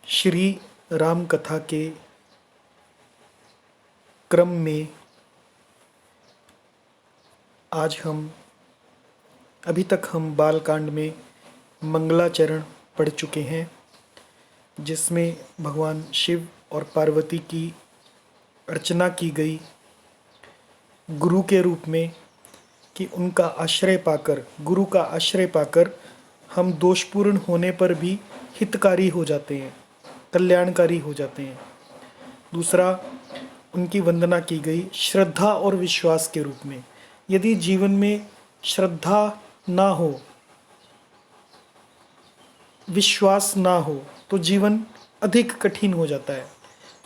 श्री राम कथा के क्रम में आज अभी तक हम बालकांड में मंगलाचरण पढ़ चुके हैं, जिसमें भगवान शिव और पार्वती की अर्चना की गई गुरु के रूप में कि उनका आश्रय पाकर, गुरु का आश्रय पाकर हम दोषपूर्ण होने पर भी हितकारी हो जाते हैं, कल्याणकारी हो जाते हैं। दूसरा, उनकी वंदना की गई श्रद्धा और विश्वास के रूप में। यदि जीवन में श्रद्धा ना हो, विश्वास ना हो, तो जीवन अधिक कठिन हो जाता है।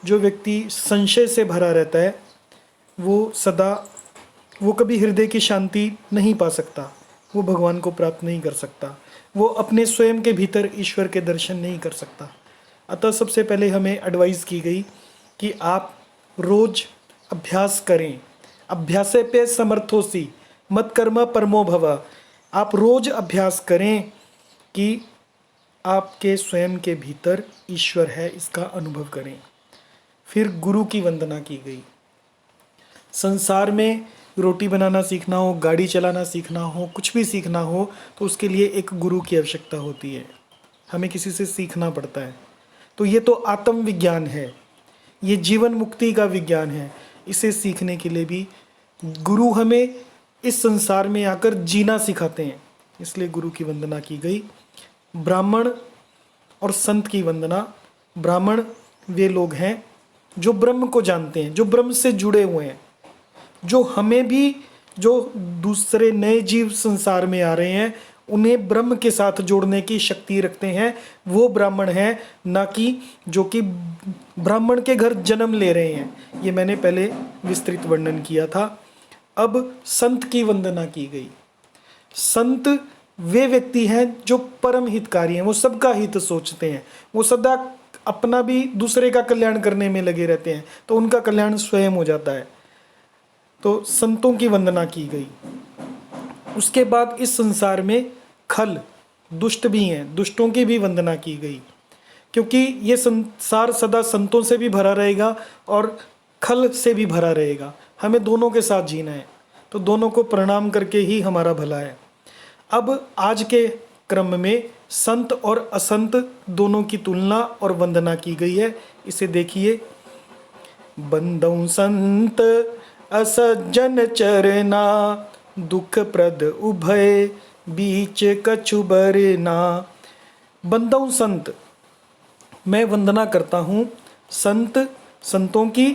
जो व्यक्ति संशय से भरा रहता है वो कभी हृदय की शांति नहीं पा सकता, वो भगवान को प्राप्त नहीं कर सकता, वो अपने स्वयं के भीतर ईश्वर के दर्शन नहीं कर सकता। अतः सबसे पहले हमें एडवाइस की गई कि आप रोज अभ्यास करें। अभ्यासे पे समर्थोसी मत कर्म परमो भव। आप रोज अभ्यास करें कि आपके स्वयं के भीतर ईश्वर है, इसका अनुभव करें। फिर गुरु की वंदना की गई। संसार में रोटी बनाना सीखना हो, गाड़ी चलाना सीखना हो, कुछ भी सीखना हो, तो उसके लिए एक गुरु की आवश्यकता होती है। हमें किसी से सीखना पड़ता है। तो ये तो आत्म विज्ञान है, ये जीवन मुक्ति का विज्ञान है। इसे सीखने के लिए भी गुरु हमें इस संसार में आकर जीना सिखाते हैं, इसलिए गुरु की वंदना की गई। ब्राह्मण और संत की वंदना। ब्राह्मण वे लोग हैं जो ब्रह्म को जानते हैं, जो ब्रह्म से जुड़े हुए हैं, जो हमें भी, जो दूसरे नए जीव संसार में आ रहे हैं, उन्हें ब्रह्म के साथ जोड़ने की शक्ति रखते हैं, वो ब्राह्मण हैं, ना कि जो कि ब्राह्मण के घर जन्म ले रहे हैं। ये मैंने पहले विस्तृत वर्णन किया था। अब संत की वंदना की गई। संत वे व्यक्ति हैं जो परम हितकारी हैं, वो सबका हित सोचते हैं, वो सदा अपना भी दूसरे का कल्याण करने में लगे रहते हैं, तो उनका कल्याण स्वयं हो जाता है। तो संतों की वंदना की गई। उसके बाद इस संसार में खल, दुष्ट भी हैं, दुष्टों की भी वंदना की गई, क्योंकि ये संसार सदा संतों से भी भरा रहेगा और खल से भी भरा रहेगा। हमें दोनों के साथ जीना है, तो दोनों को प्रणाम करके ही हमारा भला है। अब आज के क्रम में संत और असंत दोनों की तुलना और वंदना की गई है। इसे देखिए। बंदौ संत असज्जन चरना, दुख प्रद उभय बीच कछु बरना। बंदौ संत, मैं वंदना करता हूँ संतों की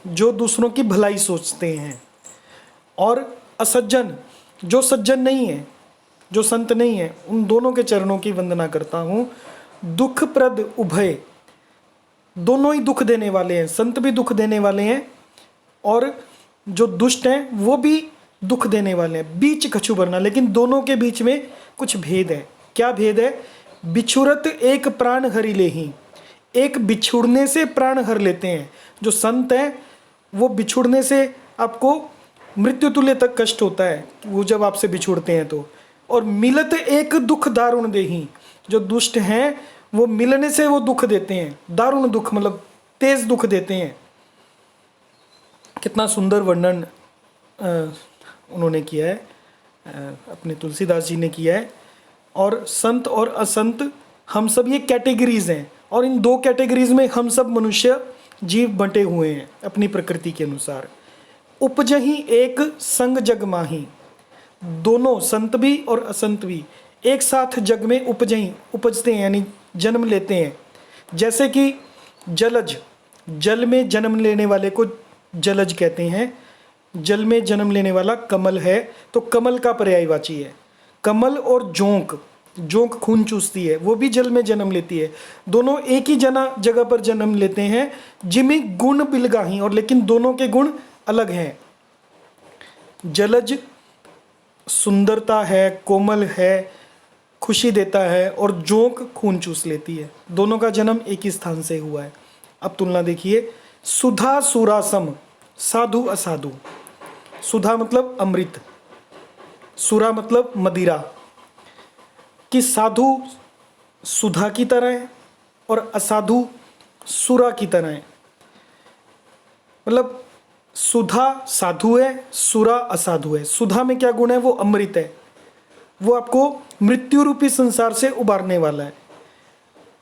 जो दूसरों की भलाई सोचते हैं, और असज्जन जो सज्जन नहीं है, जो संत नहीं है, उन दोनों के चरणों की वंदना करता हूँ। दुख प्रद उभय, दोनों ही दुख देने वाले हैं, संत भी दुख देने वाले हैं और जो दुष्ट हैं वो भी दुख देने वाले हैं। बीच कछु बरना, लेकिन दोनों के बीच में कुछ भेद है। क्या भेद है? बिछुरत एक प्राण हरि लेहि, एक बिछुड़ने से प्राण हर लेते हैं। जो संत हैं वो बिछुड़ने से आपको मृत्यु तुल्य तक कष्ट होता है, वो जब आपसे बिछुड़ते हैं तो। और मिलत एक दुख दारुण देहि, जो दुष्ट हैं वो मिलने से वो दुख देते हैं, दारुण दुख मतलब तेज दुख देते हैं। कितना सुंदर वर्णन उन्होंने किया है, अपने तुलसीदास जी ने किया है। और संत और असंत हम सब ये कैटेगरीज हैं, और इन दो कैटेगरीज में हम सब मनुष्य जीव बंटे हुए हैं अपनी प्रकृति के अनुसार। उपजहि एक संग जग माही, दोनों संत भी और असंत भी एक साथ जग में उपजते हैं, यानी जन्म लेते हैं। जैसे कि जलज, जल में जन्म लेने वाले को जलज कहते हैं। जल में जन्म लेने वाला कमल है, तो कमल का पर्यायवाची है। कमल और जोंक, जोंक खून चूसती है, वो भी जल में जन्म लेती है। दोनों एक ही जगह पर जन्म लेते हैं, जिनमें गुण बिलगाही, और लेकिन दोनों के गुण अलग हैं। जलज सुंदरता है, कोमल है, खुशी देता है, और जोंक खून चूस लेती है। दोनों का जन्म एक ही स्थान से हुआ है। अब तुलना देखिए। सुधा सुरासम, साधु असाधु। सुधा मतलब अमृत, सुरा मतलब मदिरा। कि साधु सुधा की तरह है और असाधु सुरा की तरह है। मतलब सुधा साधु है, सुरा असाधु है। सुधा में क्या गुण है? वो अमृत है, वो आपको मृत्यु रूपी संसार से उबारने वाला है।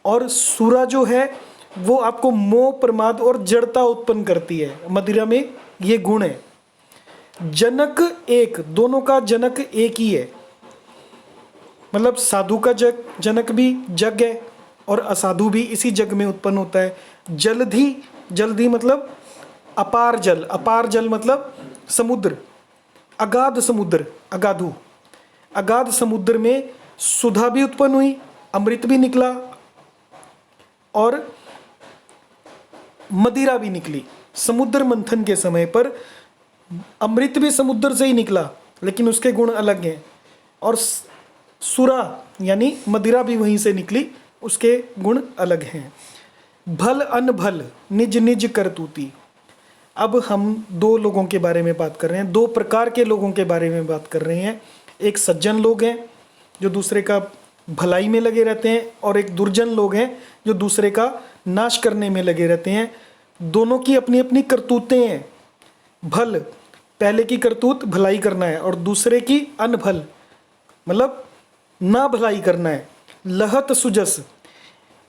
और सुरा जो है वो आपको मोह, प्रमाद और जड़ता उत्पन्न करती है। मदिरा में ये गुण है। जनक एक, दोनों का जनक एक ही है। मतलब साधु का जनक भी जग है और असाधु भी इसी जग में उत्पन्न होता है। जलधि, जलधि मतलब अपार जल, अपार जल मतलब समुद्र, अगाध समुद्र, अगाधु, अगाध समुद्र में सुधा भी उत्पन्न हुई, अमृत भी निकला और मदिरा भी निकली। समुद्र मंथन के समय पर अमृत भी समुद्र से ही निकला, लेकिन उसके गुण अलग हैं। और सुरा यानी मदिरा भी वहीं से निकली, उसके गुण अलग हैं। भल अनभल निज निज करतूती। अब हम दो लोगों के बारे में बात कर रहे हैं, दो प्रकार के लोगों के बारे में बात कर रहे हैं। एक सज्जन लोग हैं जो दूसरे का भलाई में लगे रहते हैं, और एक दुर्जन लोग हैं जो दूसरे का नाश करने में लगे रहते हैं। दोनों की अपनी अपनी करतूतें हैं। भल, पहले की करतूत भलाई करना है, और दूसरे की अनभल मतलब ना भलाई करना है। लहत सुजस,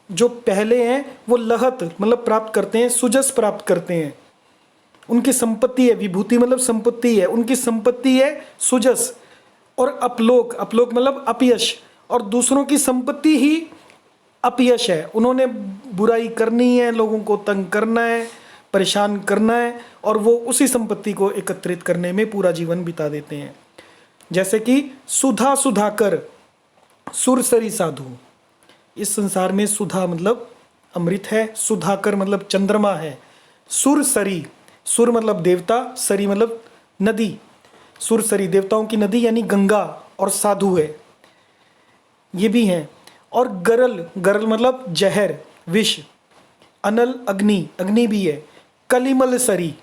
जो पहले हैं वो लहत मतलब प्राप्त करते हैं, सुजस प्राप्त करते हैं। उनकी संपत्ति है, विभूति मतलब संपत्ति है, उनकी संपत्ति है सुजस। और अपलोक, अपलोक मतलब अपयश, और दूसरों की संपत्ति ही अपयश है। उन्होंने बुराई करनी है, लोगों को तंग करना है, परेशान करना है, और वो उसी संपत्ति को एकत्रित करने में पूरा जीवन बिता देते हैं। जैसे कि सुधा सुधाकर, सुरसरी साधु। इस संसार में सुधा मतलब अमृत है, सुधाकर मतलब चंद्रमा है। सुरसरी, सुर मतलब देवता, सरी मतलब नदी। सुरसरी देवताओं की नदी यानी गंगा, और साधु है, ये भी हैं। और गरल, गरल मतलब जहर, विष। अनल अग्नि, अग्नि भी है। कलिमल सरी,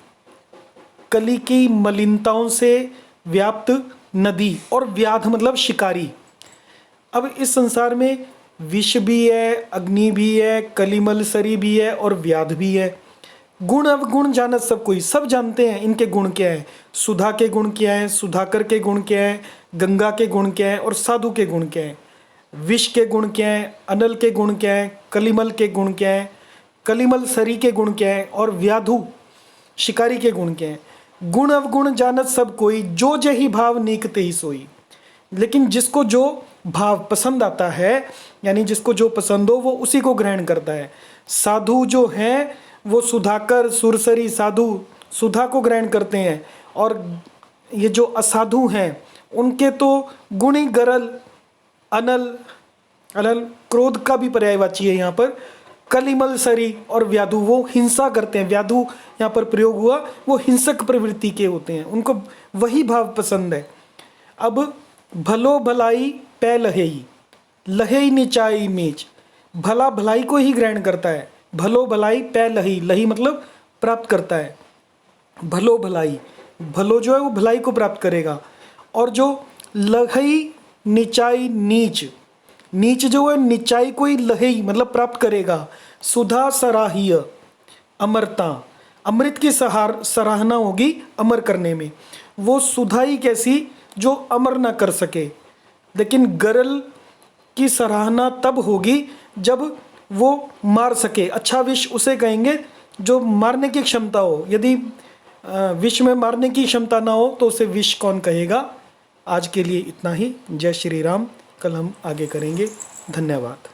कली की मलिनताओं से व्याप्त नदी। और व्याध मतलब शिकारी। अब इस संसार में विष भी है, अग्नि भी है, कलिमल सरी भी है, और व्याध भी है। गुण अवगुण जानत सब कोई, सब जानते हैं इनके गुण क्या है। सुधा के गुण क्या है, सुधाकर के गुण क्या है, गंगा के गुण क्या है, और साधु के गुण क्या है। विष के गुण क्या है, अनल के गुण क्या है, कलिमल के गुण क्या है, कलिमल सरी के गुण क्या है, और व्याधु शिकारी के गुण क्या है। गुण अवगुण जानत सब कोई, जो जही भाव नीकते ही सोई। लेकिन जिसको जो भाव पसंद आता है, यानी जिसको जो पसंद हो वो उसी को ग्रहण करता है। साधु जो हैं वो सुधाकर, सुरसरी साधु सुधा को ग्रहण करते हैं, और ये जो असाधु हैं उनके तो गुणी गरल, अनल, अनल क्रोध का भी पर्यायवाची है यहाँ पर, कलिमल सरी, और व्याधु वो हिंसा करते हैं। व्याधु यहाँ पर प्रयोग हुआ, वो हिंसक प्रवृत्ति के होते हैं, उनको वही भाव पसंद है। अब भलो भलाई पै लहेई, लहेई निचाई मेज। भला भलाई को ही ग्रहण करता है। भलो भलाई पै लही, लही मतलब प्राप्त करता है। भलो भलाई, भलो जो है वो भलाई को प्राप्त करेगा। और जो लहई निचाई नीच, नीच जो है निचाई को ही लहई मतलब प्राप्त करेगा। सुधा सराहीय अमरता, अमृत की सराहना होगी अमर करने में। वो सुधा ही कैसी जो अमर ना कर सके, लेकिन गरल की सराहना तब होगी जब वो मार सके। अच्छा विष उसे कहेंगे जो मारने की क्षमता हो। यदि विष में मारने की क्षमता ना हो तो उसे विष कौन कहेगा। आज के लिए इतना ही। जय श्री राम। कल हम आगे करेंगे। धन्यवाद।